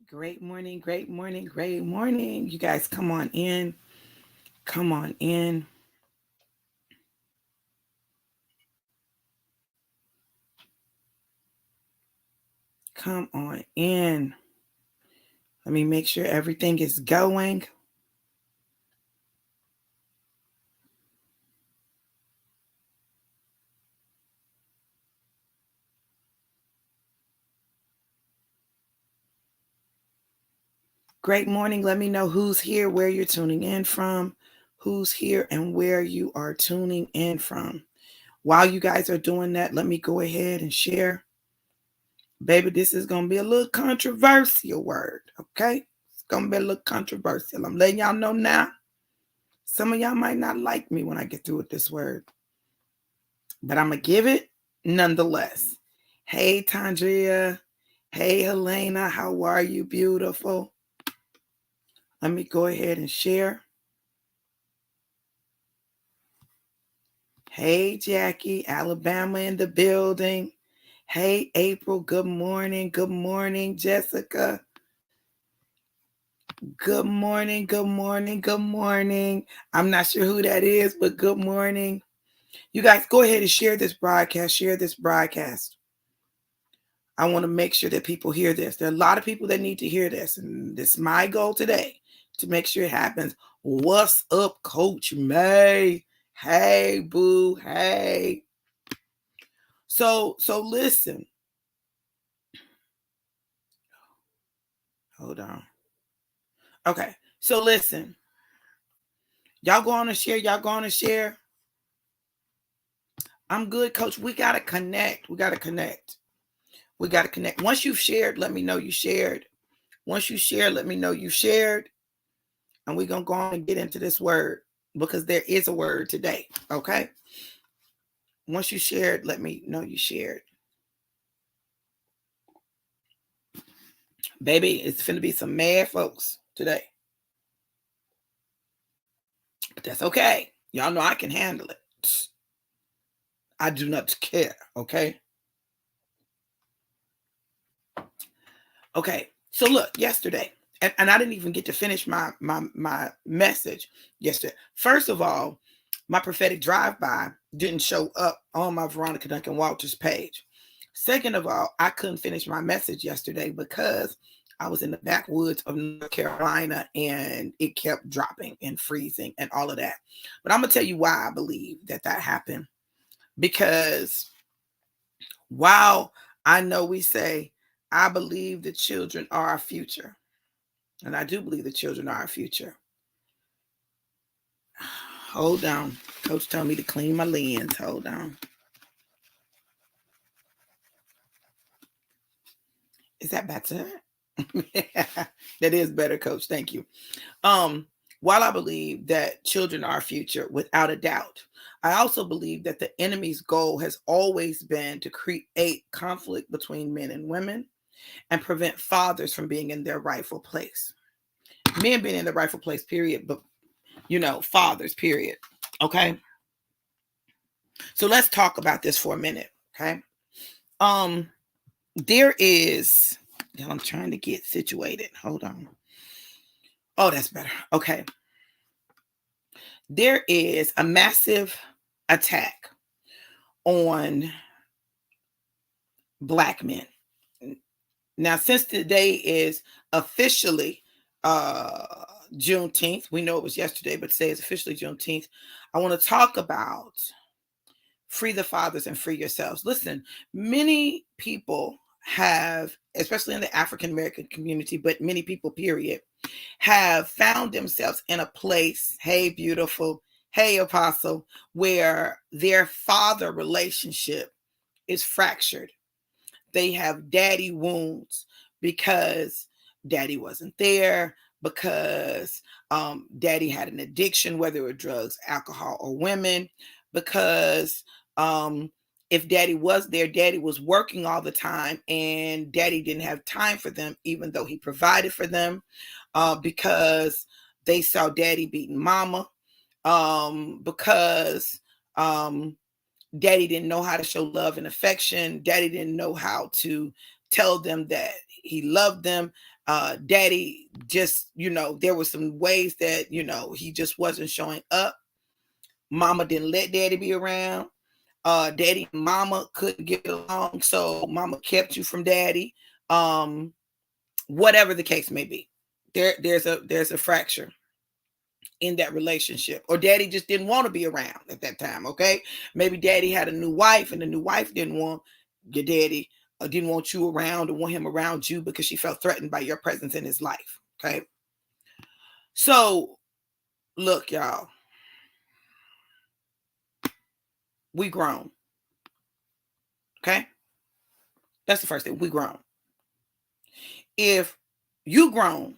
Great morning, great morning, great morning. You guys come on in. Come on in. Come on in. Let me make sure everything is going. Great morning. Let me know who's here, where you're tuning in from, who's here, and where you are tuning in from. While you guys are doing that, let me go ahead and share. Baby, this is going to be a little controversial word, okay? It's going to be a little controversial. I'm letting y'all know now. Some of y'all might not like me when I get through with this word, but I'm going to give it nonetheless. Hey, Tandria. Hey, Helena. How are you, beautiful? Let me go ahead and share. Hey, Jackie, Alabama in the building. Hey, April, good morning. Good morning, Jessica. Good morning, good morning, good morning. I'm not sure who that is, but good morning. You guys go ahead and share this broadcast. Share this broadcast. I want to make sure that people hear this. There are a lot of people that need to hear this. And this is my goal today to make sure it happens. What's up, Coach May? Hey, boo. Hey. So listen. Hold on. Okay. So listen. Y'all go on and share. Y'all go on and share. I'm good, Coach. We got to connect. We got to connect. We got to connect. Once you've shared, let me know you shared. Once you share, let me know you shared. And we're going to go on and get into this word because there is a word today. Okay. Once you shared, let me know you shared. Baby, it's finna be some mad folks today. But that's okay. Y'all know I can handle it. I do not care. Okay. Okay. So look, yesterday, and I didn't even get to finish my message yesterday. First of all, my prophetic drive-by didn't show up on my Veronica Duncan Walters page. Second of all, I couldn't finish my message yesterday because I was in the backwoods of North Carolina and it kept dropping and freezing and all of that. But I'm going to tell you why I believe that happened. Because while I know we say, I believe the children are our future, and I do believe the children are our future. Hold on. Coach told me to clean my lens. Hold on. Is that better? That is better, Coach. Thank you. While I believe that children are our future, without a doubt, I also believe that the enemy's goal has always been to create conflict between men and women and prevent fathers from being in their rightful place. Men being in the rightful place, period, but fathers, period. Okay. So let's talk about this for a minute. Okay. There is, I'm trying to get situated. Hold on. Oh, that's better. Okay. There is a massive attack on Black men. Now, since today is officially Juneteenth, we know it was yesterday, but today is officially Juneteenth. I want to talk about free the fathers and free yourselves. Listen, many people have, especially in the African American community, but many people, period, have found themselves in a place, hey, beautiful, hey, apostle, where their father relationship is fractured. They have daddy wounds because daddy wasn't there, because daddy had an addiction, whether it was drugs, alcohol, or women, because if daddy was there, daddy was working all the time and daddy didn't have time for them, even though he provided for them, because they saw daddy beating mama, because daddy didn't know how to show love and affection. Daddy didn't know how to tell them that he loved them. Daddy just, there were some ways that, he just wasn't showing up. Mama didn't let daddy be around. Daddy and mama couldn't get along, so mama kept you from daddy. Whatever the case may be, there's a fracture in that relationship, or daddy just didn't want to be around at that time. Okay, maybe daddy had a new wife, and the new wife didn't want your daddy, didn't want you around, or want him around you because she felt threatened by your presence in his life. Okay, so look, y'all, we grown. Okay, that's the first thing. We grown. If you grown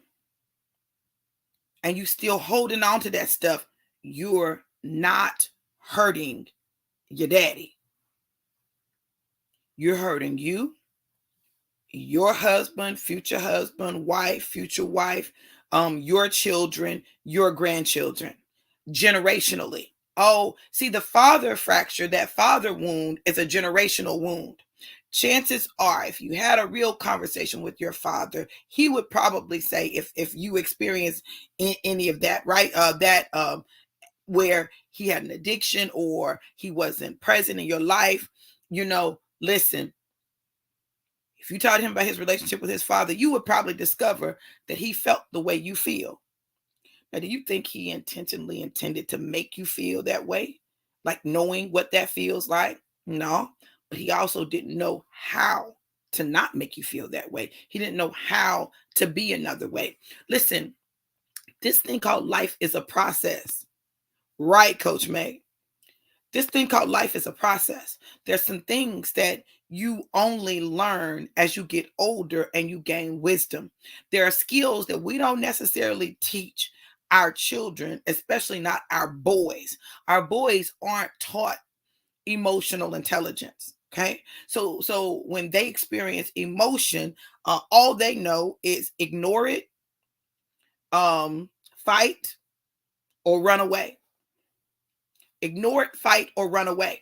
and you still holding on to that stuff, you're not hurting your daddy. You're hurting you, your husband, wife, future wife, your children, your grandchildren, generationally. Oh, see, the father fracture, that father wound is a generational wound. Chances are, if you had a real conversation with your father, he would probably say, if you experience any of that, right? Where he had an addiction or he wasn't present in your life, listen, if you taught him about his relationship with his father, you would probably discover that he felt the way you feel. Now, do you think he intentionally intended to make you feel that way? Like knowing what that feels like? No, but he also didn't know how to not make you feel that way. He didn't know how to be another way. Listen, this thing called life is a process. Right, Coach May? This thing called life is a process. There's some things that you only learn as you get older and you gain wisdom. There are skills that we don't necessarily teach our children, especially not our boys. Our boys aren't taught emotional intelligence. Okay. So when they experience emotion, all they know is ignore it, fight, or run away. Ignore it, fight, or run away.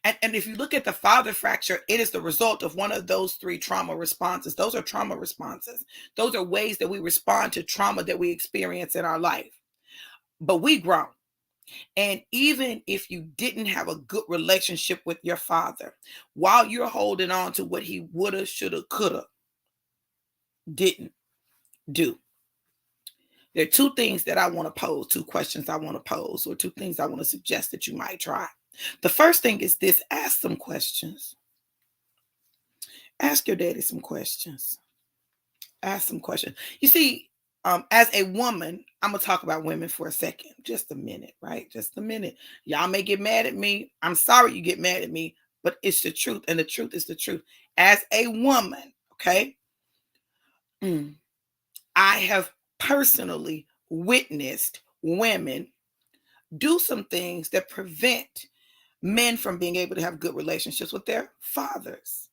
And if you look at the father fracture, it is the result of one of those three trauma responses. Those are trauma responses. Those are ways that we respond to trauma that we experience in our life. But we grown. And even if you didn't have a good relationship with your father, while you're holding on to what he woulda, shoulda, coulda, didn't do, there are two things that I want to pose, two questions I want to pose, or two things I want to suggest that you might try. The first thing is this: ask some questions. Ask your daddy some questions. Ask some questions. You see, as a woman, I'm going to talk about women for a second, just a minute, right? Just a minute. Y'all may get mad at me. I'm sorry you get mad at me, but it's the truth. And the truth is the truth. As a woman, okay, I have personally witnessed women do some things that prevent men from being able to have good relationships with their fathers,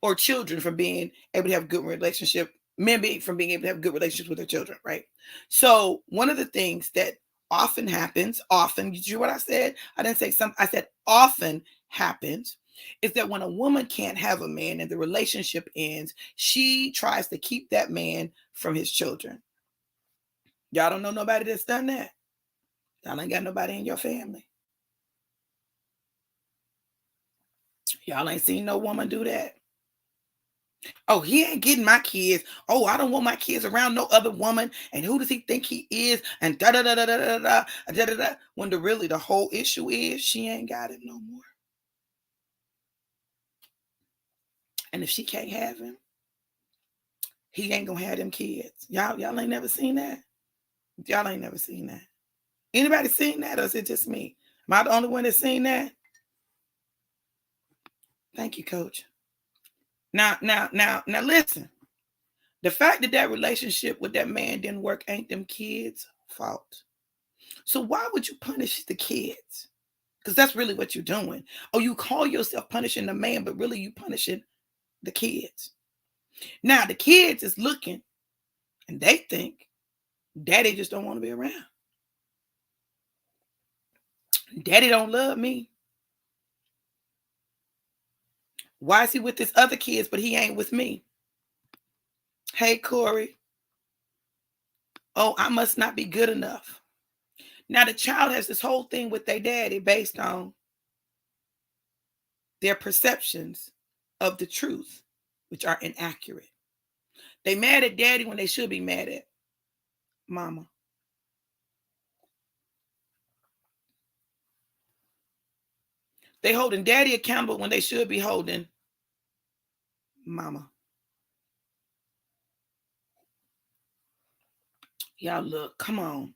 or children from being able to have good relationship, men from being able to have good relationships with their children, right? So one of the things that often happens, often, you hear what I said? I didn't say some, I said often happens, is that when a woman can't have a man and the relationship ends, she tries to keep that man from his children. Y'all don't know nobody that's done that. Y'all ain't got nobody in your family. Y'all ain't seen no woman do that. Oh, he ain't getting my kids. Oh, I don't want my kids around no other woman. And who does he think he is? And da da da da da da da da da da. When the whole issue is she ain't got it no more. And if she can't have him, he ain't gonna have them kids. Y'all ain't never seen that. Y'all ain't never seen that. Anybody seen that, or is it just me? Am I the only one that's seen that? Thank you, Coach. Now, listen. The fact that that relationship with that man didn't work ain't them kids' fault. So why would you punish the kids? Because that's really what you're doing. Or you call yourself punishing the man, but really you punishing the kids. Now the kids is looking and they think daddy just don't want to be around. Daddy don't love me. Why is he with his other kids, but he ain't with me? Hey, Corey. Oh, I must not be good enough. Now, the child has this whole thing with their daddy based on their perceptions of the truth, which are inaccurate. They mad at daddy when they should be mad at mama. They holding daddy accountable when they should be holding mama. Y'all look, come on.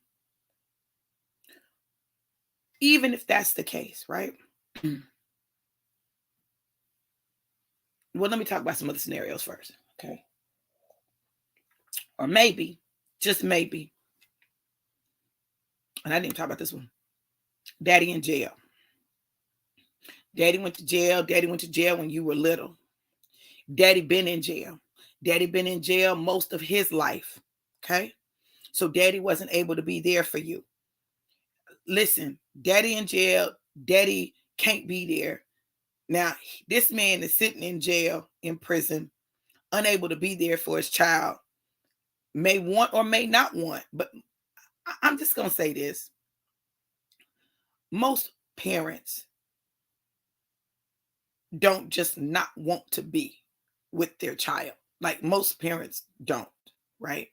Even if that's the case, right? Well, let me talk about some other scenarios first, okay? Or maybe, just maybe, and I didn't talk about this one. Daddy in jail. Daddy went to jail. Daddy went to jail when you were little. Daddy been in jail. Daddy been in jail most of his life, okay? So daddy wasn't able to be there for you. Listen, daddy in jail, daddy can't be there. Now, this man is sitting in jail, in prison, unable to be there for his child. May want or may not want, but I'm just going to say this. Most parents don't just not want to be with their child. Like most parents don't, right?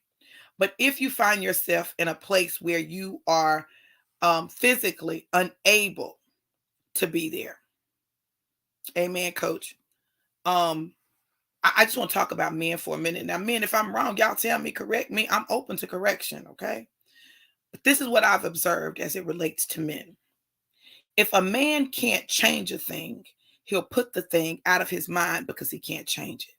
But if you find yourself in a place where you are physically unable to be there, amen, coach. I just want to talk about men for a minute. Now, men, if I'm wrong, y'all tell me, correct me. I'm open to correction, okay? But this is what I've observed as it relates to men. If a man can't change a thing, he'll put the thing out of his mind because he can't change it.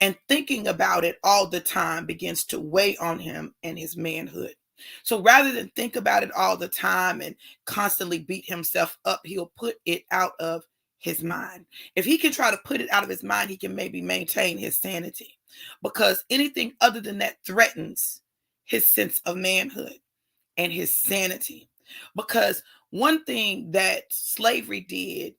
And thinking about it all the time begins to weigh on him and his manhood. So rather than think about it all the time and constantly beat himself up, he'll put it out of his mind. If he can try to put it out of his mind, he can maybe maintain his sanity, because anything other than that threatens his sense of manhood and his sanity. Because one thing that slavery did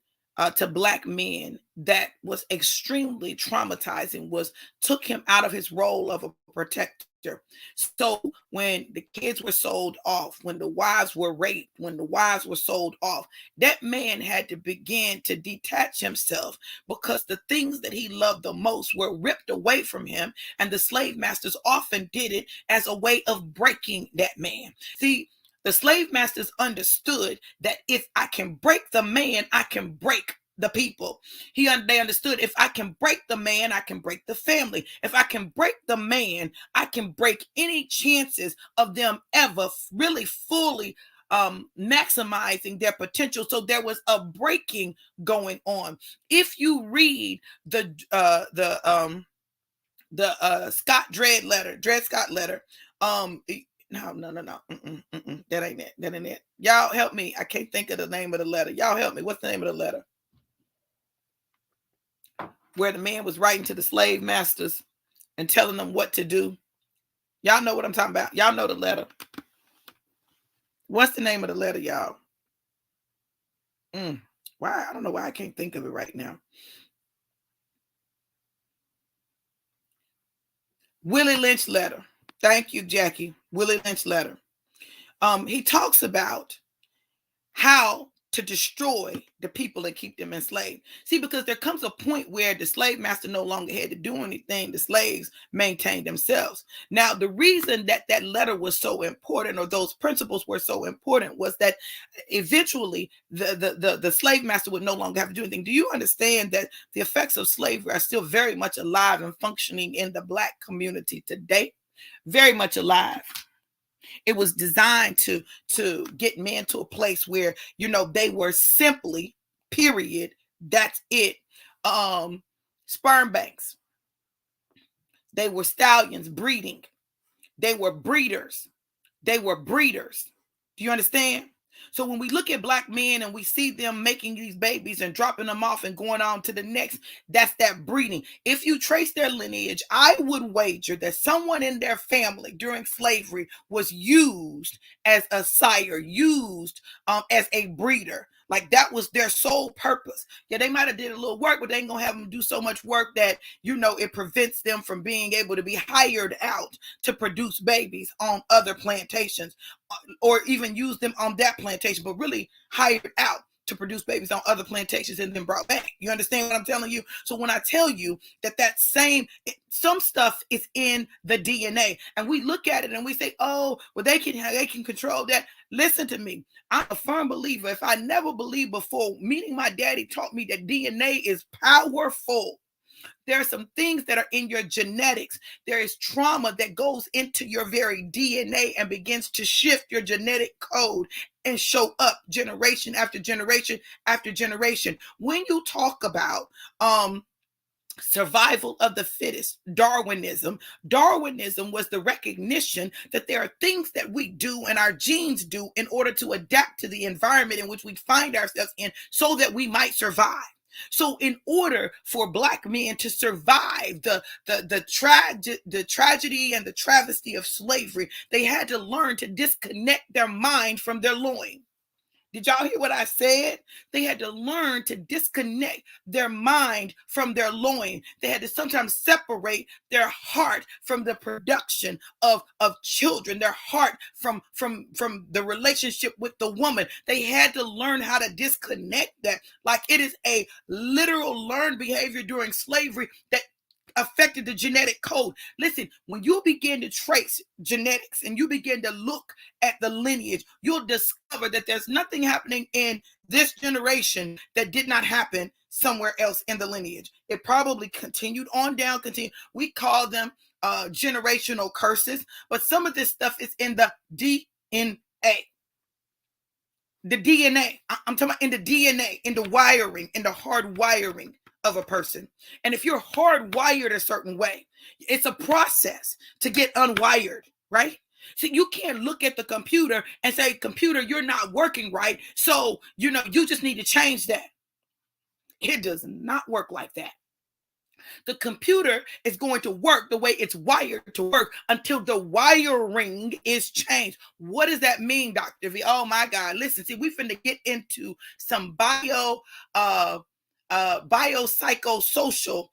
to Black men that was extremely traumatizing was took him out of his role of a protector. So when the kids were sold off, when the wives were raped, when the wives were sold off, that man had to begin to detach himself because the things that he loved the most were ripped away from him. And the slave masters often did it as a way of breaking that man. See, the slave masters understood that if I can break the man, I can break the people. They understood if I can break the man, I can break the family. If I can break the man, I can break any chances of them ever really fully maximizing their potential. So there was a breaking going on. If you read the Scott Dred Scott letter, no. That ain't it. That ain't it. Y'all help me. I can't think of the name of the letter. Y'all help me. What's the name of the letter? Where the man was writing to the slave masters and telling them what to do. Y'all know what I'm talking about. Y'all know the letter. What's the name of the letter, y'all? Why? I don't know why I can't think of it right now. Willie Lynch letter. Thank you, Jackie. Willie Lynch letter. He talks about how to destroy the people and keep them enslaved. See, because there comes a point where the slave master no longer had to do anything. The slaves maintained themselves. Now, the reason that that letter was so important, or those principles were so important, was that eventually the slave master would no longer have to do anything. Do you understand that the effects of slavery are still very much alive and functioning in the Black community today? Very much alive. It was designed to get men to a place where, they were simply, period, that's it, sperm banks. They were stallions breeding. They were breeders. Do you understand? So when we look at Black men and we see them making these babies and dropping them off and going on to the next, that's that breeding. If you trace their lineage, I would wager that someone in their family during slavery was used as a sire, used as a breeder. Like that was their sole purpose. Yeah, they might have did a little work, but they ain't gonna have them do so much work that, it prevents them from being able to be hired out to produce babies on other plantations, or even use them on that plantation, but really hired out to produce babies on other plantations and then brought back. You understand what I'm telling you? So when I tell you some stuff is in the DNA, and we look at it and we say, oh, well, they can control that. Listen to me. I'm a firm believer. If I never believed before, meaning my daddy taught me that DNA is powerful. There are some things that are in your genetics. There is trauma that goes into your very DNA and begins to shift your genetic code and show up generation after generation after generation. When you talk about survival of the fittest, Darwinism was the recognition that there are things that we do and our genes do in order to adapt to the environment in which we find ourselves in so that we might survive. So in order for Black men to survive the tragedy and the travesty of slavery, they had to learn to disconnect their mind from their loin. Did y'all hear what I said? They had to learn to disconnect their mind from their loin. They had to sometimes separate their heart from the production of children, their heart from the relationship with the woman. They had to learn how to disconnect that. Like it is a literal learned behavior during slavery that affected the genetic code. Listen, when you begin to trace genetics and you begin to look at the lineage, you'll discover that there's nothing happening in this generation that did not happen somewhere else in the lineage. It probably continued on down. We call them generational curses, but some of this stuff is in the DNA. The DNA. I'm talking about in the DNA, in the wiring, in the hard wiring of a person. And if you're hardwired a certain way, it's a process to get unwired, right? So you can't look at the computer and say, computer, you're not working right. So, you just need to change that. It does not work like that. The computer is going to work the way it's wired to work until the wiring is changed. What does that mean, Dr. V? Oh my God. Listen, see, we finna get into some biopsychosocial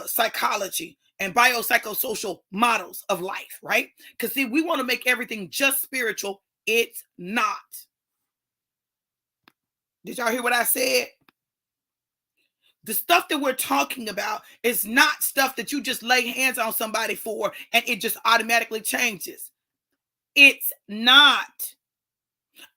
psychology and biopsychosocial models of life, right? Because see, we want to make everything just spiritual. It's not. Did y'all hear what I said? The stuff that we're talking about is not stuff that you just lay hands on somebody for and it just automatically changes. It's not.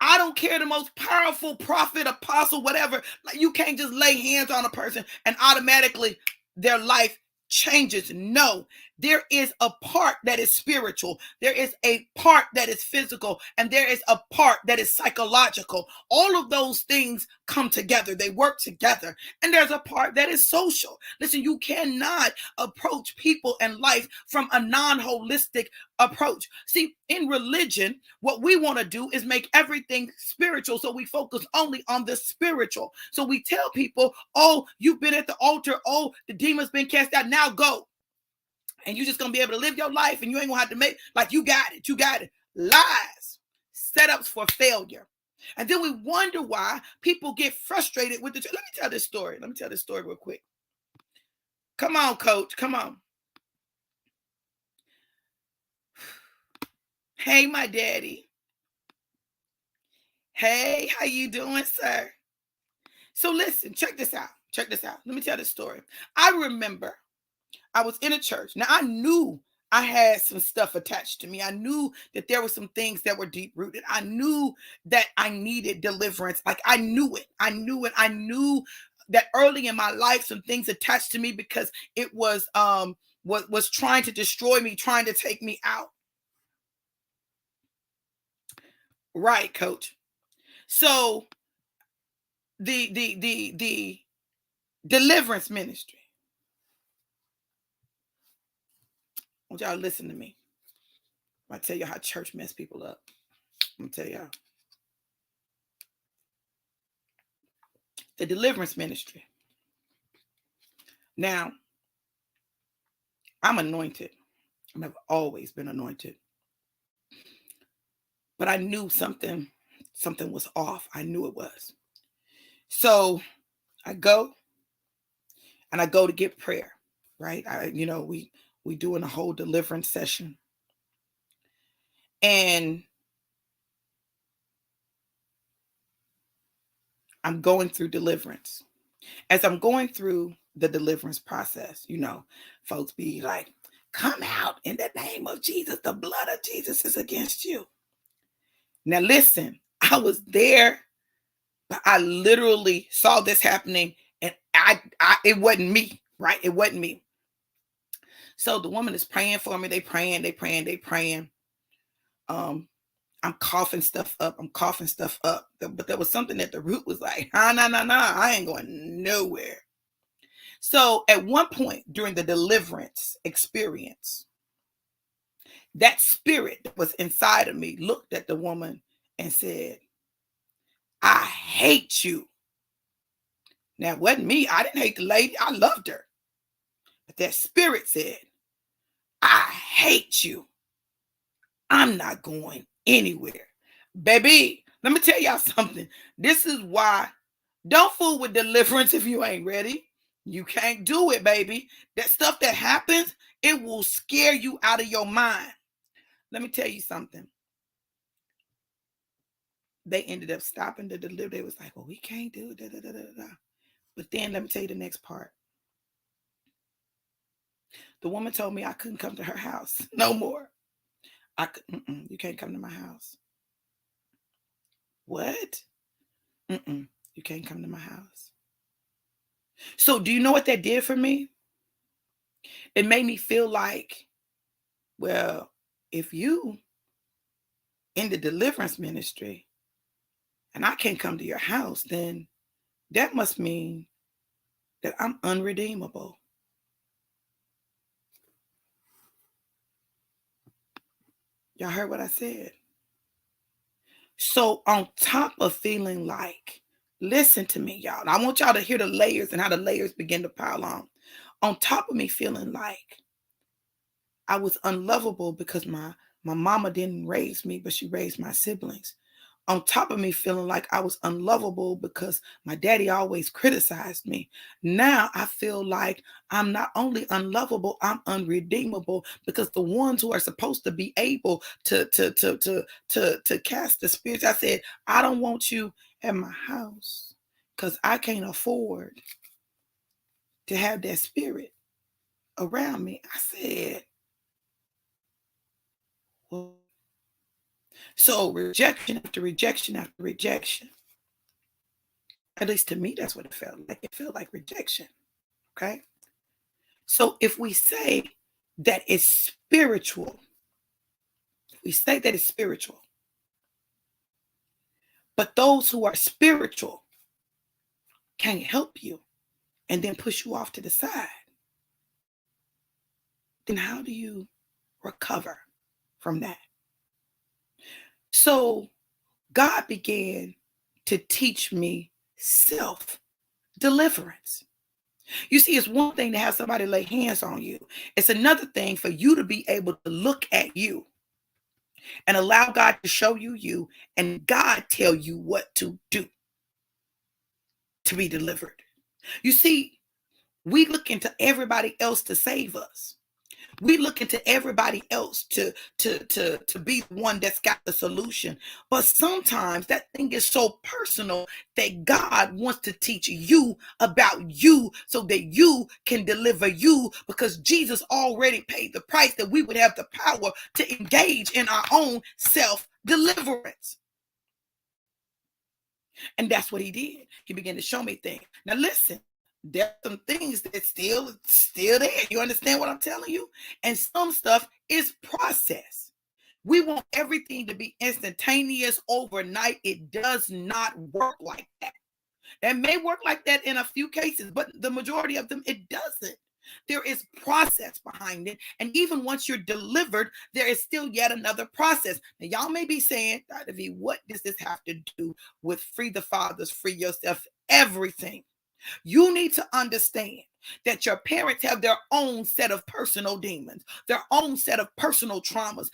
I don't care, the most powerful prophet, apostle, whatever. You can't just lay hands on a person and automatically their life changes. No, there is a part that is spiritual. There is a part that is physical, and there is a part that is psychological. All of those things come together. They work together. And there's a part that is social. Listen, you cannot approach people and life from a non-holistic approach. See, in religion, what we want to do is make everything spiritual. So we focus only on the spiritual. So we tell people, oh, you've been at the altar. Oh, the demon's been cast out. Now go. And you're just going to be able to live your life and you ain't going to have to make, like, you got it. You got it. Lies. Setups for failure. And then we wonder why people get frustrated with the church. Let me tell this story. Let me tell this story real quick. Come on, coach. Come on. Hey, my daddy. Hey, how you doing, sir? So listen, check this out. Check this out. Let me tell this story. I remember I was in a church. Now, I knew I had some stuff attached to me. I knew that there were some things that were deep rooted. I knew that I needed deliverance. Like, I knew it. I knew it. I knew that early in my life, some things attached to me because it was trying to destroy me, trying to take me out. Right, coach. So the deliverance ministry. I want y'all to listen to me. I tell you how church mess people up. I'm gonna tell y'all. The deliverance ministry. Now, I'm anointed. I've always been anointed. But I knew something was off. I knew it was. So I go and I go to get prayer, right? We doing a whole deliverance session. And I'm going through deliverance. As I'm going through the deliverance process, folks be like, come out in the name of Jesus. The blood of Jesus is against you. Now, listen, I was there, but I literally saw this happening, and it wasn't me, right? It wasn't me. So the woman is praying for me. They praying. I'm coughing stuff up. But there was something at the root was like, no, I ain't going nowhere. So at one point during the deliverance experience, that spirit that was inside of me looked at the woman and said, I hate you. Now, it wasn't me. I didn't hate the lady. I loved her. But that spirit said, I hate you. I'm not going anywhere. Baby, let me tell y'all something. This is why don't fool with deliverance if you ain't ready. You can't do it, baby. That stuff that happens, it will scare you out of your mind. Let me tell you something. They ended up stopping the delivery. They was like, well, we can't do it. But then let me tell you the next part. The woman told me I couldn't come to her house no more. You can't come to my house. What? You can't come to my house. So do you know what that did for me? It made me feel like, well, if you in the deliverance ministry and I can't come to your house, then that must mean that I'm unredeemable. Y'all heard what I said? So on top of feeling like, listen to me, y'all. I want y'all to hear the layers and how the layers begin to pile on. On top of me feeling like I was unlovable because my mama didn't raise me, but she raised my siblings. On top of me feeling like I was unlovable because my daddy always criticized me. Now I feel like I'm not only unlovable, I'm unredeemable because the ones who are supposed to be able to cast the spirits, I said, I don't want you at my house because I can't afford to have that spirit around me. I said, well, so rejection after rejection after rejection. At least to me, that's what it felt like. It felt like rejection. Okay. So if we say that it's spiritual, but those who are spiritual can't help you and then push you off to the side, then how do you recover from that? So God began to teach me self-deliverance. You see, it's one thing to have somebody lay hands on you. It's another thing for you to be able to look at you and allow God to show you you and God tell you what to do to be delivered. You see, we look into everybody else to save us. We look into everybody else to be the one that's got the solution. But sometimes that thing is so personal that God wants to teach you about you so that you can deliver you, because Jesus already paid the price that we would have the power to engage in our own self-deliverance. And that's what he did. He began to show me things. Now listen, there are some things that still there. You understand what I'm telling you? And some stuff is process. We want everything to be instantaneous overnight. It does not work like that. It may work like that in a few cases, but the majority of them, it doesn't. There is process behind it. And even once you're delivered, there is still yet another process. Now, y'all may be saying, Dr. V, what does this have to do with free the fathers, free yourself? Everything. You need to understand that your parents have their own set of personal demons, their own set of personal traumas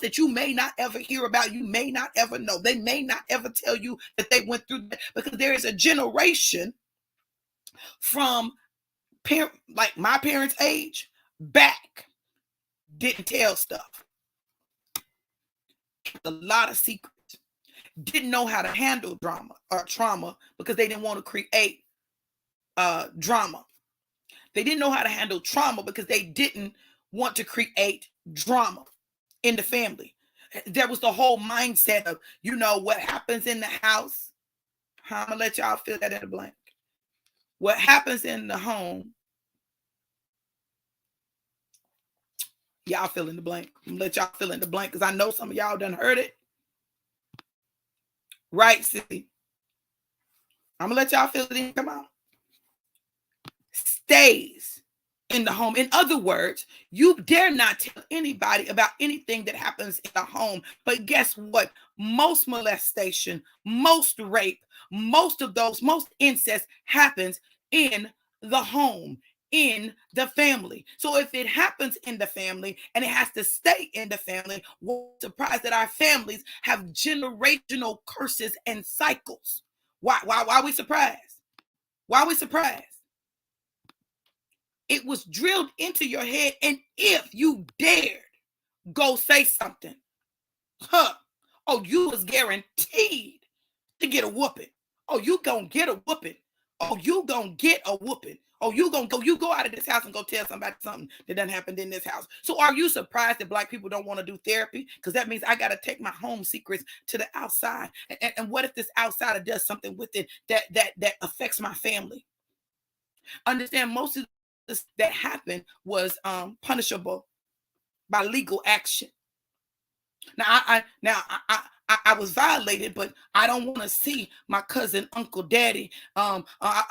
that you may not ever hear about, you may not ever know. They may not ever tell you that they went through that, because there is a generation from like my parents' age back, didn't tell stuff, a lot of secrets, didn't know how to handle drama or trauma because they didn't want to create drama. They didn't know how to handle trauma because they didn't want to create drama in the family. There was the whole mindset of, what happens in the house. I'm going to let y'all fill that in the blank. What happens in the home, y'all fill in the blank. I'm going to let y'all fill in the blank because I know some of y'all done heard it. Right, see? I'm going to let y'all fill it in. Come on. Stays in the home. In other words, you dare not tell anybody about anything that happens in the home. But guess what? Most molestation, most rape, most incest happens in the home, in the family. So if it happens in the family and it has to stay in the family, we're surprised that our families have generational curses and cycles. Why are we surprised? Why are we surprised? It was drilled into your head, and if you dared go say something, you was guaranteed to get a whooping. Oh, you gonna get a whooping. Oh, you gonna get a whooping. Oh, you go out of this house and go tell somebody something that done happened in this house. So are you surprised that Black people don't want to do therapy? Because that means I got to take my home secrets to the outside. And what if this outsider does something with it that affects my family? Understand, most of this that happened was punishable by legal action. Now I was violated, but I don't want to see my cousin, uncle, daddy. I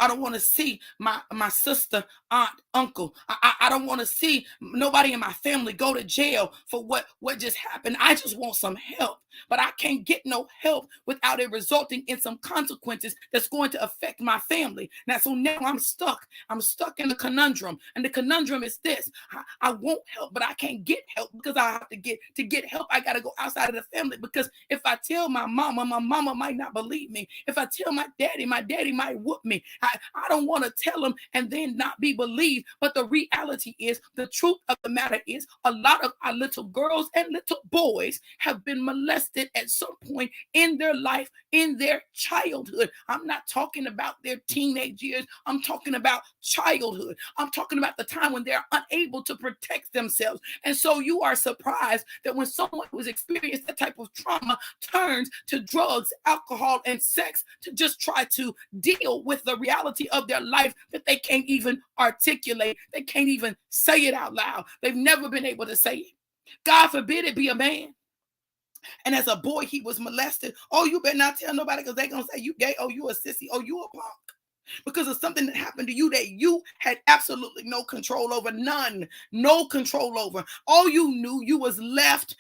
don't want to see my sister, aunt, uncle. I don't want to see nobody in my family go to jail for what just happened. I just want some help. But I can't get no help without it resulting in some consequences that's going to affect my family. So now I'm stuck. I'm stuck in a conundrum. And the conundrum is this. I want help, but I can't get help because I have to get help. I got to go outside of the family, because if I tell my mama might not believe me. If I tell my daddy might whoop me. I don't want to tell him and then not be believed. But the reality is, the truth of the matter is, a lot of our little girls and little boys have been molested at some point in their life, in their childhood. I'm not talking about their teenage years. I'm talking about childhood. I'm talking about the time when they're unable to protect themselves. And so you are surprised that when someone who's experienced that type of trauma turns to drugs, alcohol, and sex to just try to deal with the reality of their life that they can't even articulate. They can't even say it out loud. They've never been able to say it. God forbid it be a man. And as a boy, he was molested. Oh, you better not tell nobody, because they're going to say you gay. Oh, you a sissy. Oh, you a punk. Because of something that happened to you that you had absolutely no control over. None. No control over. All you knew, you was left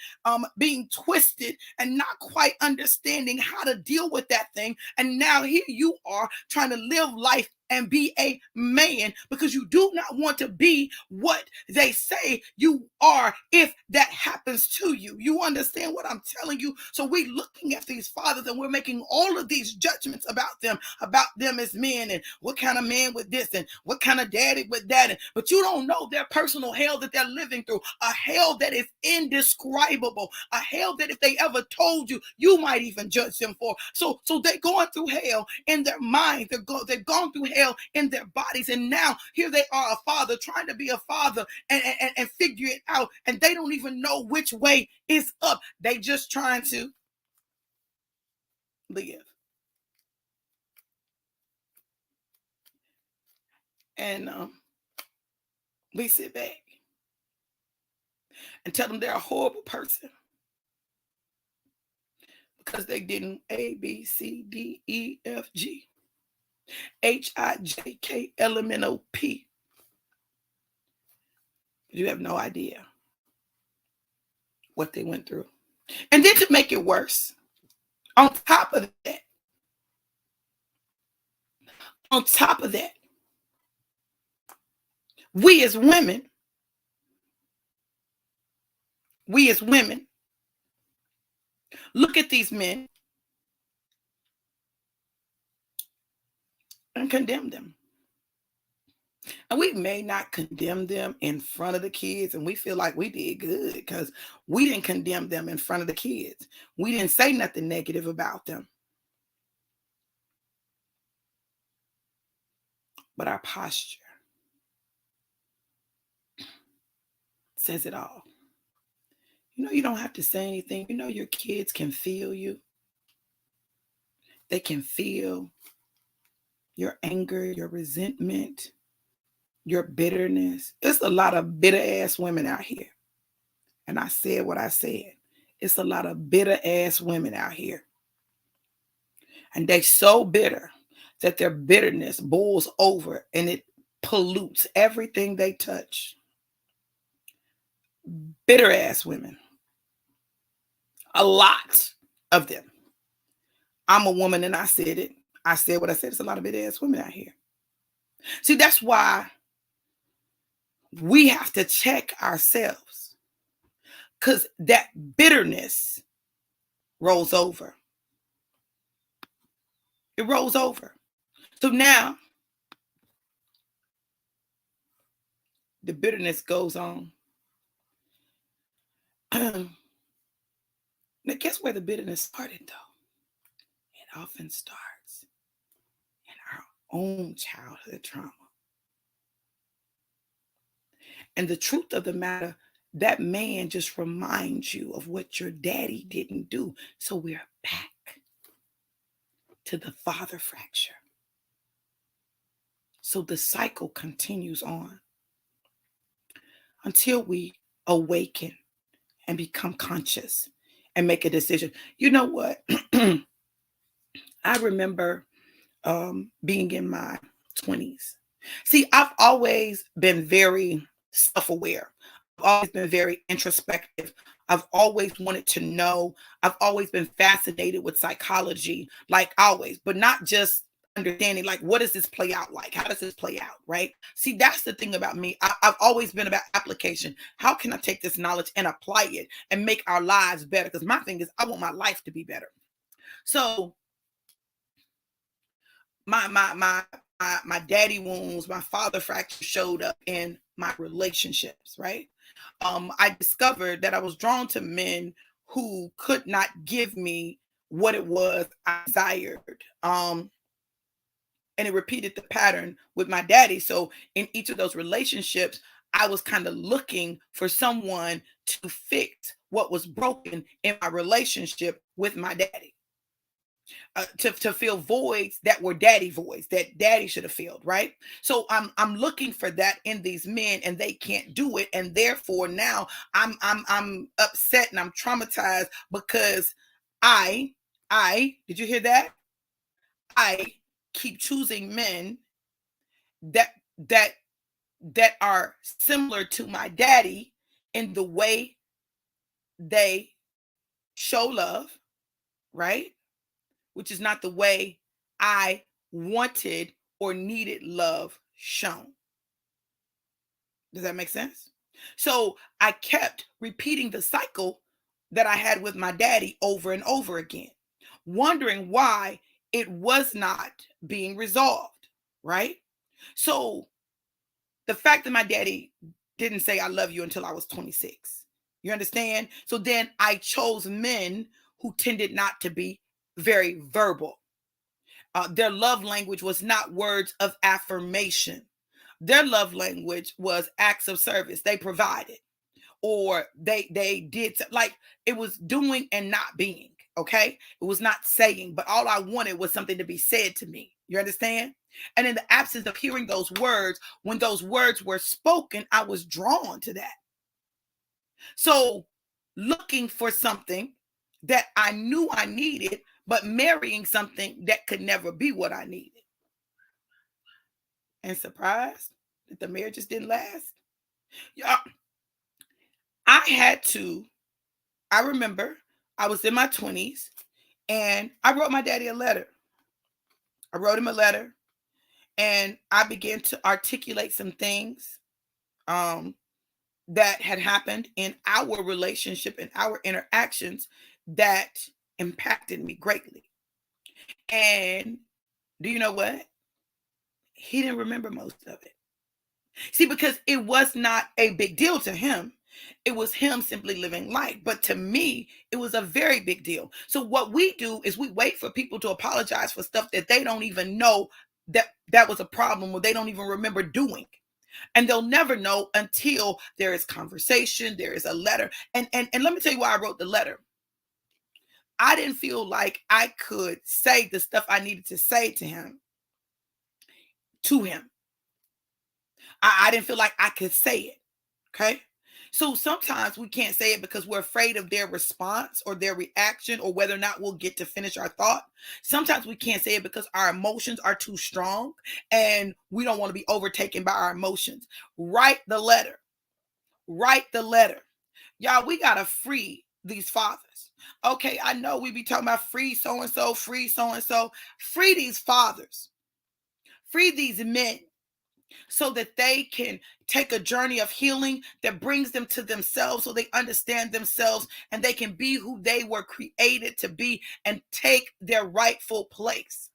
being twisted and not quite understanding how to deal with that thing. And now here you are trying to live life and be a man, because you do not want to be what they say you are if that happens to you. You understand what I'm telling you? So we're looking at these fathers and we're making all of these judgments about them as men, and what kind of man with this and what kind of daddy with that. But you don't know their personal hell that they're living through, a hell that is indescribable, a hell that if they ever told you, you might even judge them for. So they're going through hell in their mind. They've gone through hell in their bodies, and now here they are, a father trying to be a father and figure it out, and they don't even know which way is up. They just trying to live. And we sit back and tell them they're a horrible person because they didn't A, B, C, D, E, F, G, H, I, J, K, L, M, N, O, P. You have no idea what they went through. And then to make it worse, on top of that, We as women, we as women, look at these men and condemn them. And we may not condemn them in front of the kids, and we feel like we did good because we didn't condemn them in front of the kids. We didn't say nothing negative about them. But our posture says it all. You don't have to say anything. Your kids can feel you. They can feel your anger, your resentment, your bitterness. It's a lot of bitter ass women out here. And I said what I said. It's a lot of bitter ass women out here. And they so bitter that their bitterness boils over and it pollutes everything they touch. Bitter ass women. A lot of them. I'm a woman and I said it. I said what I said. It's a lot of bitter ass women out here. See, that's why we have to check ourselves, because that bitterness rolls over. It rolls over. So now the bitterness goes on. Now, guess where the bitterness started, though? It often starts in our own childhood trauma. And the truth of the matter, that man just reminds you of what your daddy didn't do. So we're back to the father fracture. So the cycle continues on until we awaken and become conscious and make a decision. You know what? I remember being in my 20s. See, I've always been very self-aware. I've always been very introspective. I've always wanted to know. I've always been fascinated with psychology, like always, but not just understanding, like, what does this play out like? How does this play out, right? See, that's the thing about me. I've always been about application. How can I take this knowledge and apply it and make our lives better? Because my thing is, I want my life to be better. So my daddy wounds, my father fracture showed up in my relationships, right? I discovered that I was drawn to men who could not give me what it was I desired. And it repeated the pattern with my daddy. So in each of those relationships, I was kind of looking for someone to fix what was broken in my relationship with my daddy. To fill voids that were daddy voids that daddy should have filled, right? So I'm looking for that in these men, and they can't do it, and therefore now I'm upset and I'm traumatized because I did you hear that? I keep choosing men that that that are similar to my daddy in the way they show love, right? Which is not the way I wanted or needed love shown. Does that make sense? So I kept repeating the cycle that I had with my daddy over and over again, wondering why it was not being resolved, right? So the fact that my daddy didn't say I love you until I was 26. You understand? So then I chose men who tended not to be very verbal. Their love language was not words of affirmation. Their love language was acts of service. They provided, or they did, like, it was doing and not being. Okay, it was not saying, but all I wanted was something to be said to me. You understand? And in the absence of hearing those words, when those words were spoken, I was drawn to that. So looking for something that I knew I needed, but marrying something that could never be what I needed. And surprised that the marriages didn't last. Yeah, I remember I was in my 20s and I wrote my daddy a letter. I wrote him a letter and I began to articulate some things. um, that had happened in our relationship and our interactions that impacted me greatly. And do you know what? He didn't remember most of it. See, because it was not a big deal to him. It was him simply living life. But to me, it was a very big deal. So what we do is we wait for people to apologize for stuff that they don't even know that was a problem, or they don't even remember doing. And they'll never know until there is conversation, there is a letter. And let me tell you why I wrote the letter. I didn't feel like I could say the stuff I needed to say to him. I didn't feel like I could say it. Okay. So sometimes we can't say it because we're afraid of their response or their reaction, or whether or not we'll get to finish our thought. Sometimes we can't say it because our emotions are too strong and we don't want to be overtaken by our emotions. Write the letter. Write the letter. Y'all, we got to free these fathers. Okay, I know we be talking about free so and so, free so and so. Free these fathers. Free these men, so that they can take a journey of healing that brings them to themselves, so they understand themselves and they can be who they were created to be and take their rightful place.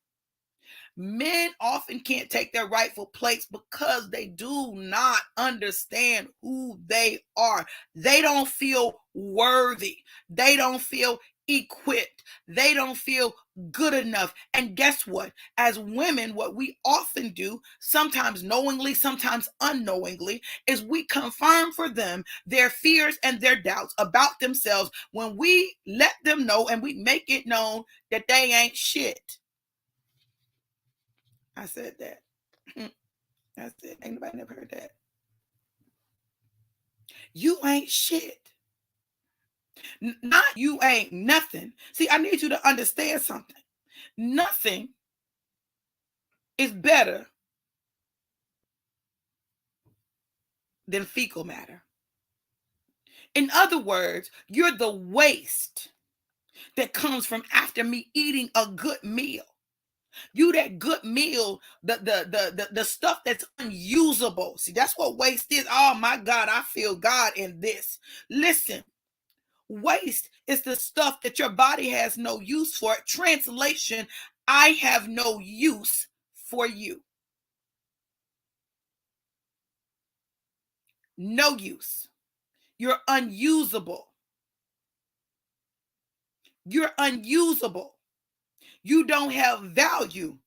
Men often can't take their rightful place because they do not understand who they are. They don't feel worthy. They don't feel equipped. They don't feel good enough. And guess what? As women, what we often do, sometimes knowingly, sometimes unknowingly, is we confirm for them their fears and their doubts about themselves when we let them know and we make it known that they ain't shit. I said that. That's it. Ain't nobody never heard that. You ain't shit. Not you ain't nothing. See, I need you to understand something. Nothing is better than fecal matter. In other words, you're the waste that comes from after me eating a good meal. You that good meal, the stuff that's unusable. See, that's what waste is. Oh my God, I feel God in this. Listen, waste is the stuff that your body has no use for. Translation, I have no use for you. No use. You're unusable. You're unusable. You don't have value.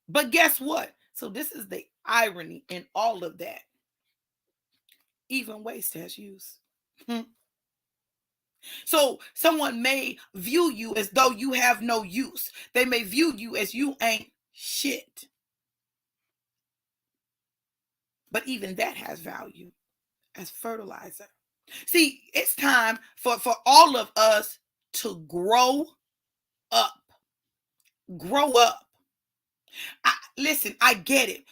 But guess what? So this is the irony in all of that. Even waste has use. So someone may view you as though you have no use. They may view you as you ain't shit. But even that has value as fertilizer. See, it's time for all of us to grow up. Grow up. Listen, I get it.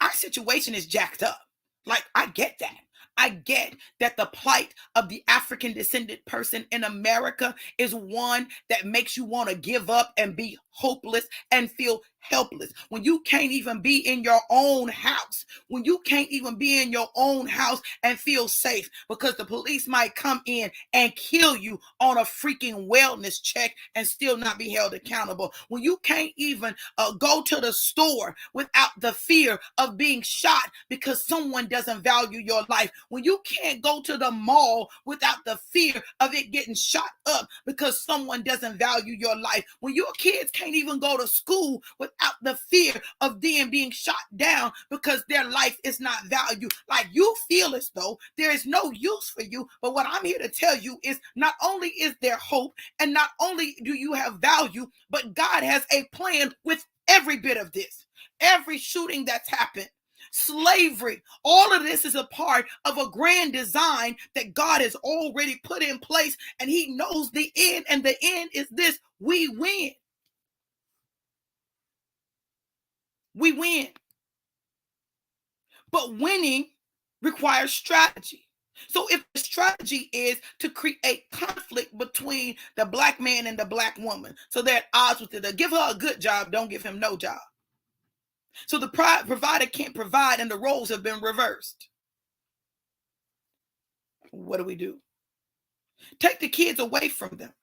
Our situation is jacked up. Like, I get that. I get that the plight of the African descended person in America is one that makes you want to give up and be hopeless and feel helpless. When you can't even be in your own house, when you can't even be in your own house and feel safe because the police might come in and kill you on a freaking wellness check and still not be held accountable. When you can't even go to the store without the fear of being shot because someone doesn't value your life. When you can't go to the mall without the fear of it getting shot up because someone doesn't value your life. When your kids can't even go to school without the fear of them being shot down because their life is not valued. Like, you feel as though there is no use for you. But what I'm here to tell you is not only is there hope and not only do you have value, but God has a plan with every bit of this. Every shooting that's happened, slavery, all of this is a part of a grand design that God has already put in place, and he knows the end, and the end is this: we win. We win. But winning requires strategy. So if the strategy is to create conflict between the black man and the black woman, so they're at odds with it, give her a good job, don't give him no job. So the provider can't provide and the roles have been reversed. What do? Take the kids away from them,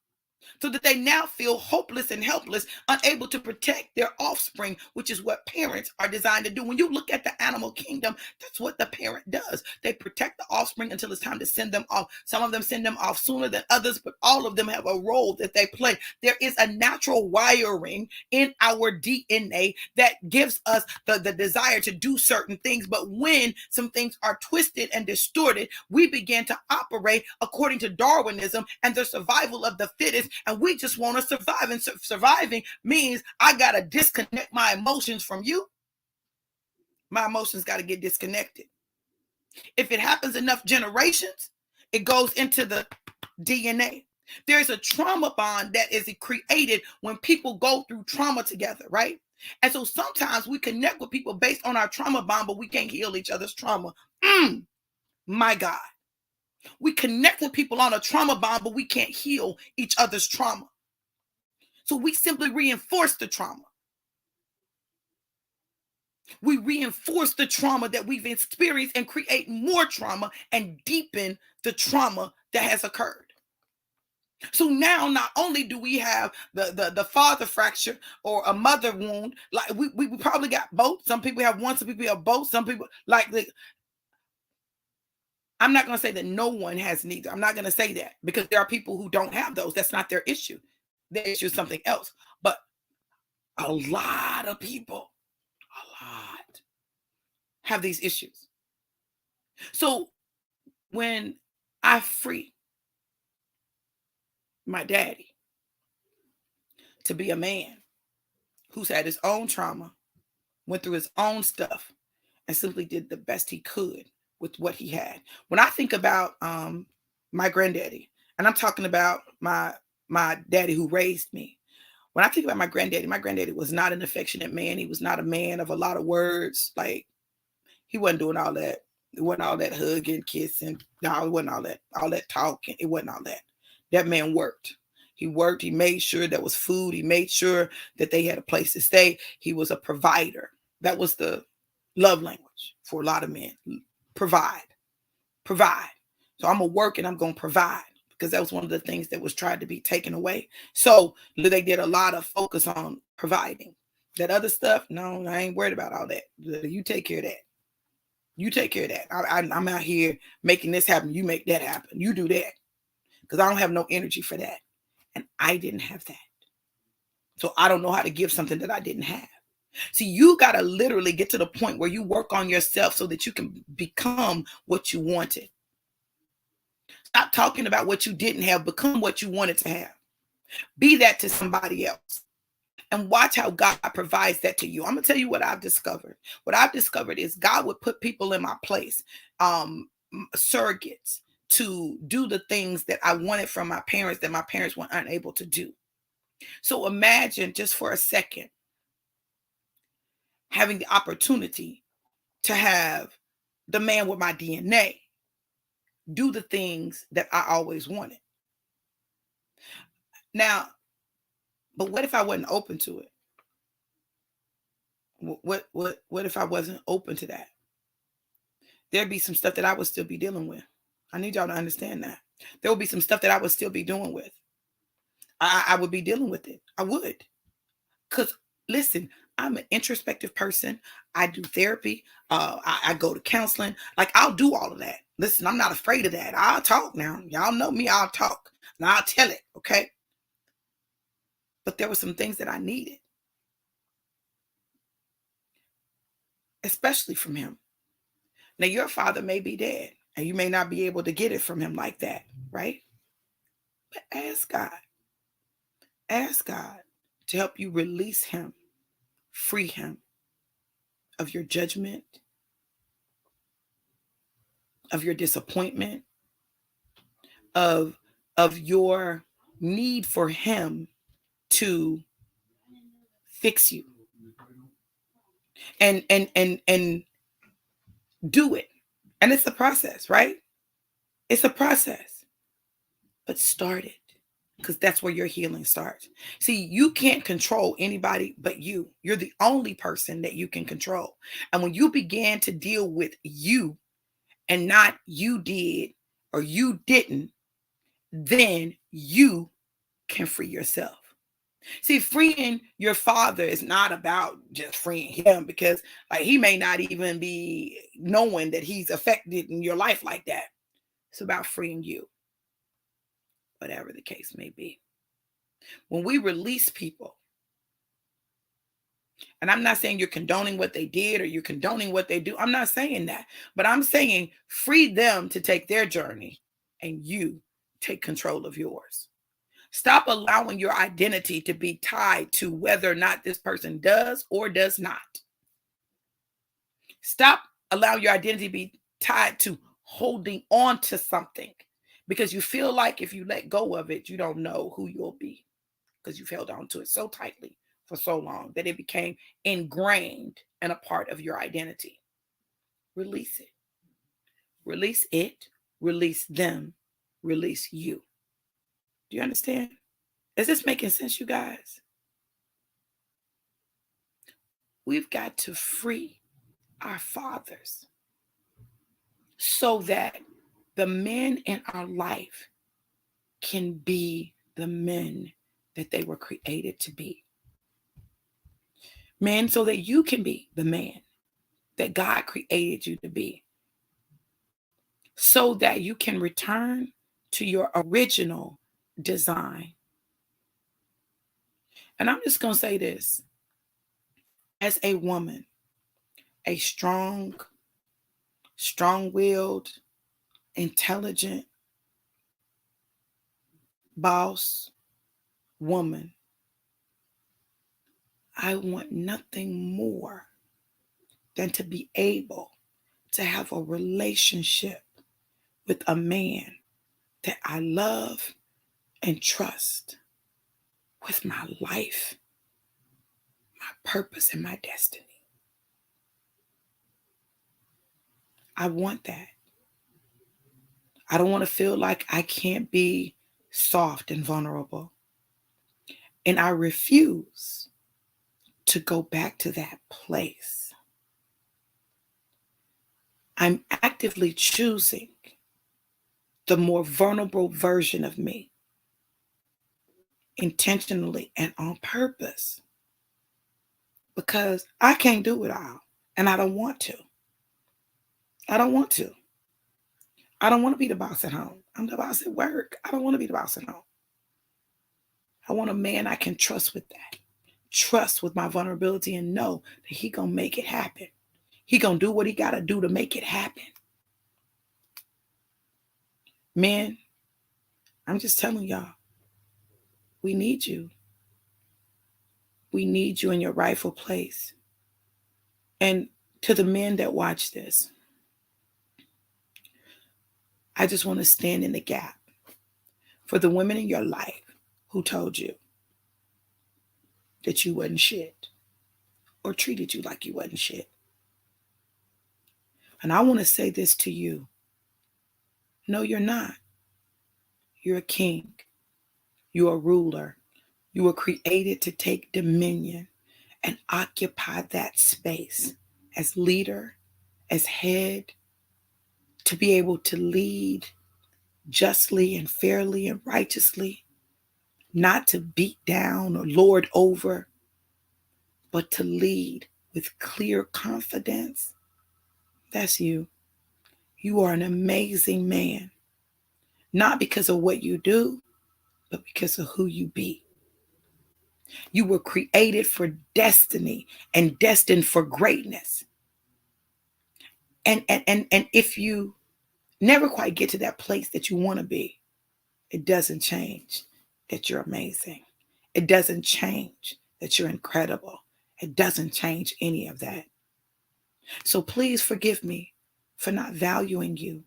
so that they now feel hopeless and helpless, unable to protect their offspring, which is what parents are designed to do. When you look at the animal kingdom, that's what the parent does. They protect the offspring until it's time to send them off. Some of them send them off sooner than others, but all of them have a role that they play. There is a natural wiring in our DNA that gives us the desire to do certain things. But when some things are twisted and distorted, we begin to operate according to Darwinism and the survival of the fittest. And we just want to survive. And surviving means I got to disconnect my emotions from you. My emotions got to get disconnected. If it happens enough generations, it goes into the DNA. There's a trauma bond that is created when people go through trauma together, right? And so sometimes we connect with people based on our trauma bond, but we can't heal each other's trauma. My God. We connect with people on a trauma bond, but we can't heal each other's trauma. So we simply reinforce the trauma. We reinforce the trauma that we've experienced and create more trauma and deepen the trauma that has occurred. So now not only do we have the father fracture or a mother wound, like we probably got both. Some people have one, some people have both. Some people I'm not going to say that no one has neither. I'm not going to say that, because there are people who don't have those. That's not their issue. Their issue is something else. But a lot of people, have these issues. So when I free my daddy to be a man who's had his own trauma, went through his own stuff, and simply did the best he could with what he had. When I think about my granddaddy, and I'm talking about my daddy who raised me. When I think about my granddaddy was not an affectionate man. He was not a man of a lot of words. Like, he wasn't doing all that. It wasn't all that hugging, kissing. No, it wasn't all that talking. It wasn't all that. That man worked. He worked. He made sure there was food. He made sure that they had a place to stay. He was a provider. That was the love language for a lot of men. Provide. So I'm going to work and I'm going to provide, because that was one of the things that was tried to be taken away. So they did a lot of focus on providing. That other stuff, no, I ain't worried about all that. You take care of that. You take care of that. I'm out here making this happen. You make that happen. You do that. Because I don't have no energy for that. And I didn't have that. So I don't know how to give something that I didn't have. See, you got to literally get to the point where you work on yourself so that you can become what you wanted. Stop talking about what you didn't have. Become what you wanted to have. Be that to somebody else. And watch how God provides that to you. I'm going to tell you what I've discovered. What I've discovered is God would put people in my place, surrogates, to do the things that I wanted from my parents that my parents were unable to do. So imagine just for a second having the opportunity to have the man with my DNA do the things that I always wanted. Now, but what if I wasn't open to it? What if I wasn't open to that? There'd be some stuff that I would still be dealing with. I need y'all to understand that. There would be some stuff that I would still be doing with. I would be dealing with it. I would. Because listen, I'm an introspective person. I do therapy. I go to counseling. Like, I'll do all of that. Listen, I'm not afraid of that. I'll talk now. Y'all know me. I'll talk. And I'll tell it. Okay. But there were some things that I needed, especially from him. Now, your father may be dead, and you may not be able to get it from him like that, right? But ask God. Ask God to help you release him, free him of your judgment, of your disappointment, of your need for him to fix you. And do it. And it's a process, right? It's a process. But start it, because that's where your healing starts. See, you can't control anybody but you. You're the only person that you can control. And when you begin to deal with you and not you did or you didn't, then you can free yourself. See, freeing your father is not about just freeing him, because like he may not even be knowing that he's affected in your life like that. It's about freeing you, whatever the case may be. When we release people, and I'm not saying you're condoning what they did or you're condoning what they do. I'm not saying that. But I'm saying free them to take their journey and you take control of yours. Stop allowing your identity to be tied to whether or not this person does or does not. Stop allowing your identity to be tied to holding on to something because you feel like if you let go of it, you don't know who you'll be because you've held on to it so tightly for so long that it became ingrained and a part of your identity. Release it. Release it. Release them. Release you. Do you understand? Is this making sense, you guys? We've got to free our fathers so that the men in our life can be the men that they were created to be. Men, so that you can be the man that God created you to be, so that you can return to your original design. And I'm just going to say this. As a woman, a strong-willed, intelligent, boss woman, I want nothing more than to be able to have a relationship with a man that I love and trust with my life, my purpose, and my destiny. I want that. I don't want to feel like I can't be soft and vulnerable. And I refuse to go back to that place. I'm actively choosing the more vulnerable version of me, intentionally and on purpose, because I can't do it all, and I don't want to. I don't want to. I don't want to be the boss at home. I'm the boss at work. I don't want to be the boss at home. I want a man I can trust with that. Trust with my vulnerability and know that he gonna make it happen. He gonna do what he gotta do to make it happen. Men, I'm just telling y'all, we need you. We need you in your rightful place. And to the men that watch this, I just want to stand in the gap for the women in your life who told you that you wasn't shit or treated you like you wasn't shit. And I want to say this to you. No, you're not. You're a king. You're a ruler. You were created to take dominion and occupy that space as leader, as head, to be able to lead justly and fairly and righteously, not to beat down or lord over, but to lead with clear confidence. That's you. You are an amazing man, not because of what you do, but because of who you be. You were created for destiny and destined for greatness. And if you never quite get to that place that you want to be, it doesn't change that you're amazing. It doesn't change that you're incredible. It doesn't change any of that. So please forgive me for not valuing you,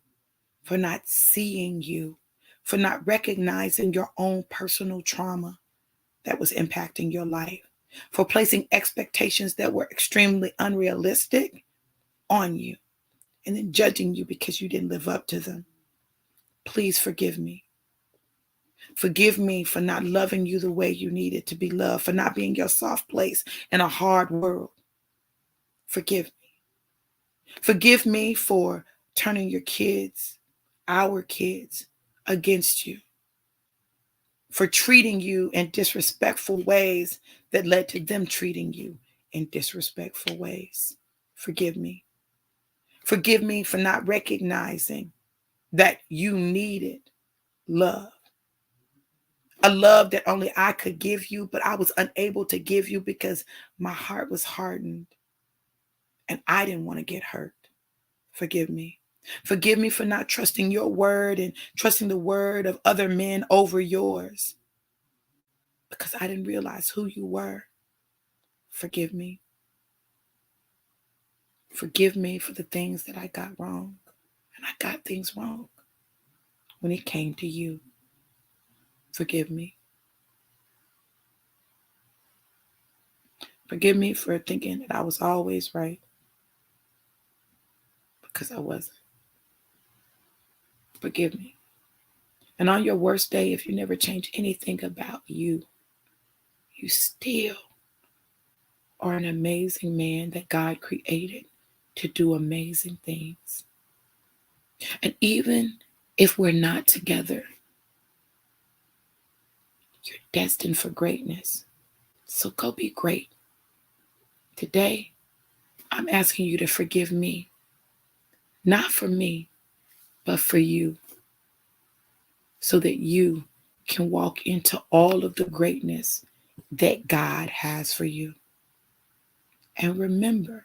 for not seeing you, for not recognizing your own personal trauma that was impacting your life, for placing expectations that were extremely unrealistic on you, and then judging you because you didn't live up to them. Please forgive me. Forgive me for not loving you the way you needed to be loved, for not being your soft place in a hard world. Forgive me. Forgive me for turning your kids our kids against you, for treating you in disrespectful ways that led to them treating you in disrespectful ways. Forgive me. Forgive me for not recognizing that you needed love. A love that only I could give you, but I was unable to give you because my heart was hardened and I didn't want to get hurt. Forgive me. Forgive me for not trusting your word and trusting the word of other men over yours because I didn't realize who you were. Forgive me. Forgive me for the things that I got wrong. And I got things wrong when it came to you. Forgive me. Forgive me for thinking that I was always right because I wasn't. Forgive me. And on your worst day, if you never change anything about you, you still are an amazing man that God created to do amazing things. And even if we're not together, you're destined for greatness. So go be great. Today, I'm asking you to forgive me, not for me, but for you, so that you can walk into all of the greatness that God has for you. And remember,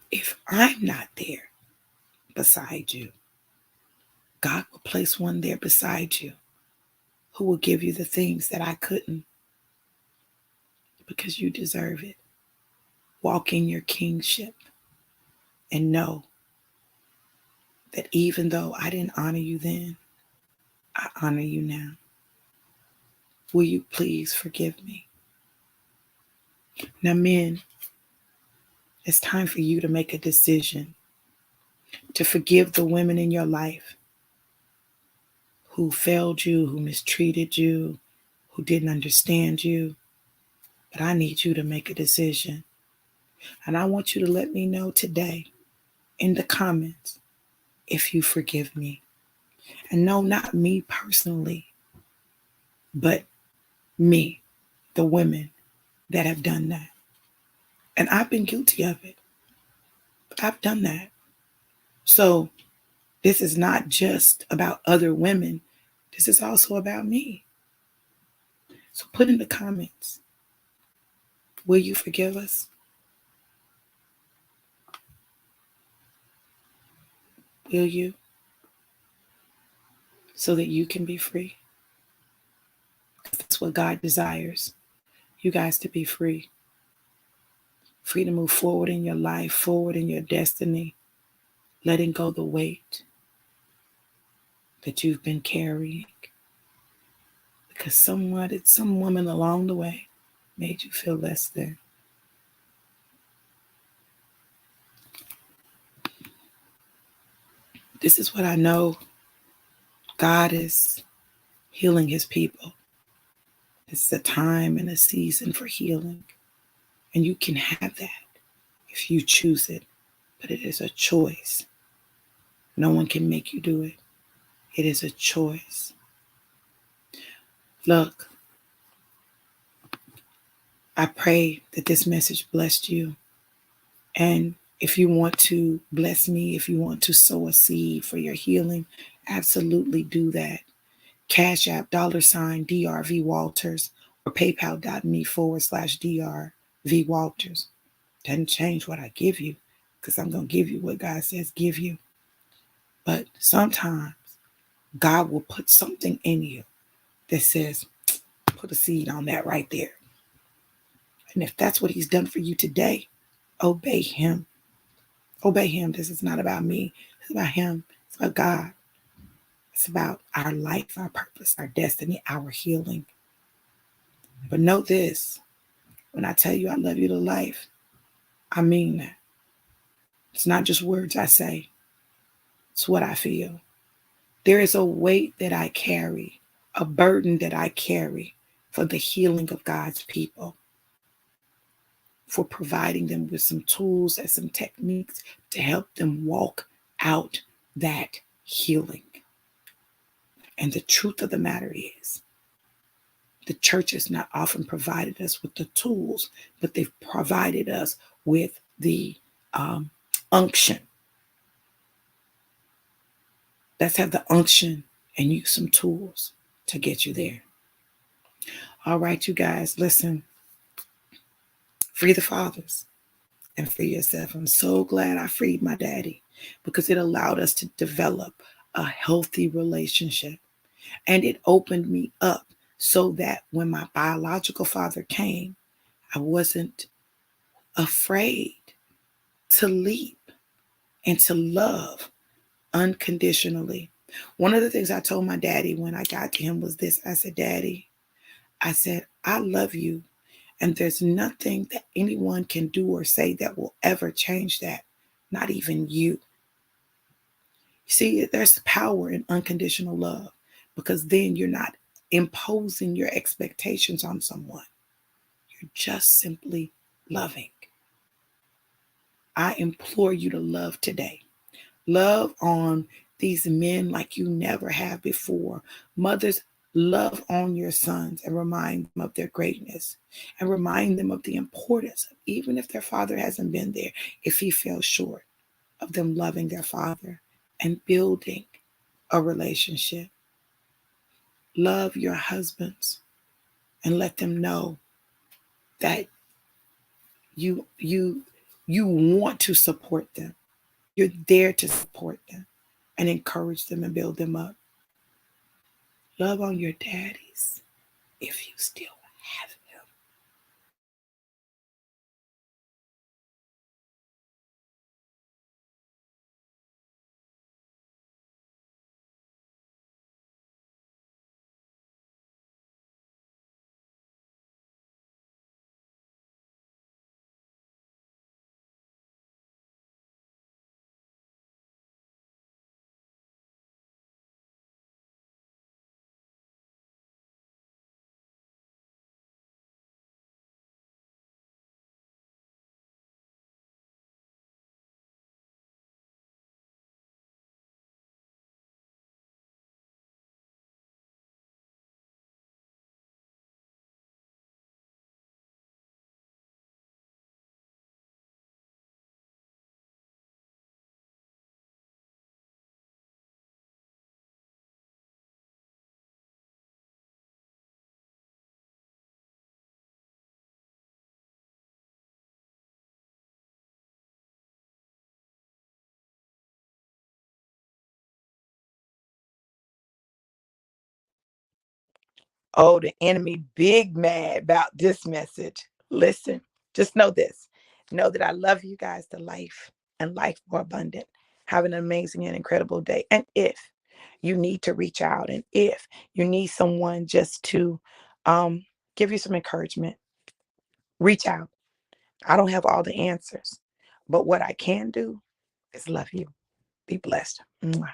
if I'm not there beside you, God will place one there beside you who will give you the things that I couldn't, because you deserve it. Walk in your kingship and know that even though I didn't honor you then, I honor you now. Will you please forgive me? Now, men, it's time for you to make a decision to forgive the women in your life who failed you, who mistreated you, who didn't understand you. But I need you to make a decision. And I want you to let me know today in the comments if you forgive me. And no, not me personally, but me, the women that have done that. And I've been guilty of it. I've done that. So this is not just about other women. This is also about me. So put in the comments, will you forgive us? Will you? So that you can be free. That's what God desires. You guys to be free. Free to move forward in your life, forward in your destiny, letting go the weight that you've been carrying. Because some woman along the way made you feel less than. This is what I know. God is healing his people. It's a time and a season for healing. And you can have that if you choose it. But it is a choice. No one can make you do it. It is a choice. Look, I pray that this message blessed you. And if you want to bless me, if you want to sow a seed for your healing, absolutely do that. Cash App $DRV Walters or PayPal.me/DRV Walters. Doesn't change what I give you, because I'm going to give you what God says give you. But sometimes God will put something in you that says, put a seed on that right there. And if that's what he's done for you today, obey him. Obey him. This is not about me. It's about him. It's about God. It's about our life, our purpose, our destiny, our healing. But know this, when I tell you I love you to life, I mean that. It's not just words I say. It's what I feel. There is a weight that I carry, a burden that I carry for the healing of God's people, for providing them with some tools and some techniques to help them walk without that healing. And the truth of the matter is, the church has not often provided us with the tools, but they've provided us with the unction. Let's have the unction and use some tools to get you there. All right, you guys, listen. Free the fathers and free yourself. I'm so glad I freed my daddy because it allowed us to develop a healthy relationship. And it opened me up so that when my biological father came, I wasn't afraid to leap and to love unconditionally. One of the things I told my daddy when I got to him was this. I said, Daddy, I said, I love you. And there's nothing that anyone can do or say that will ever change that. Not even you. See, there's power in unconditional love because then you're not imposing your expectations on someone. You're just simply loving. I implore you to love today. Love on these men like you never have before. Mothers, love on your sons and remind them of their greatness and remind them of the importance of, even if their father hasn't been there, if he fell short, of them loving their father and building a relationship. Love your husbands and let them know that you you you want to support them. You're there to support them and encourage them and build them up. Love on your daddies if you still have them. Oh, the enemy big mad about this message. Listen, just know this. Know that I love you guys to life and life more abundant. Have an amazing and incredible day. And if you need to reach out and if you need someone just to give you some encouragement, reach out. I don't have all the answers, but what I can do is love you. Be blessed. Mwah.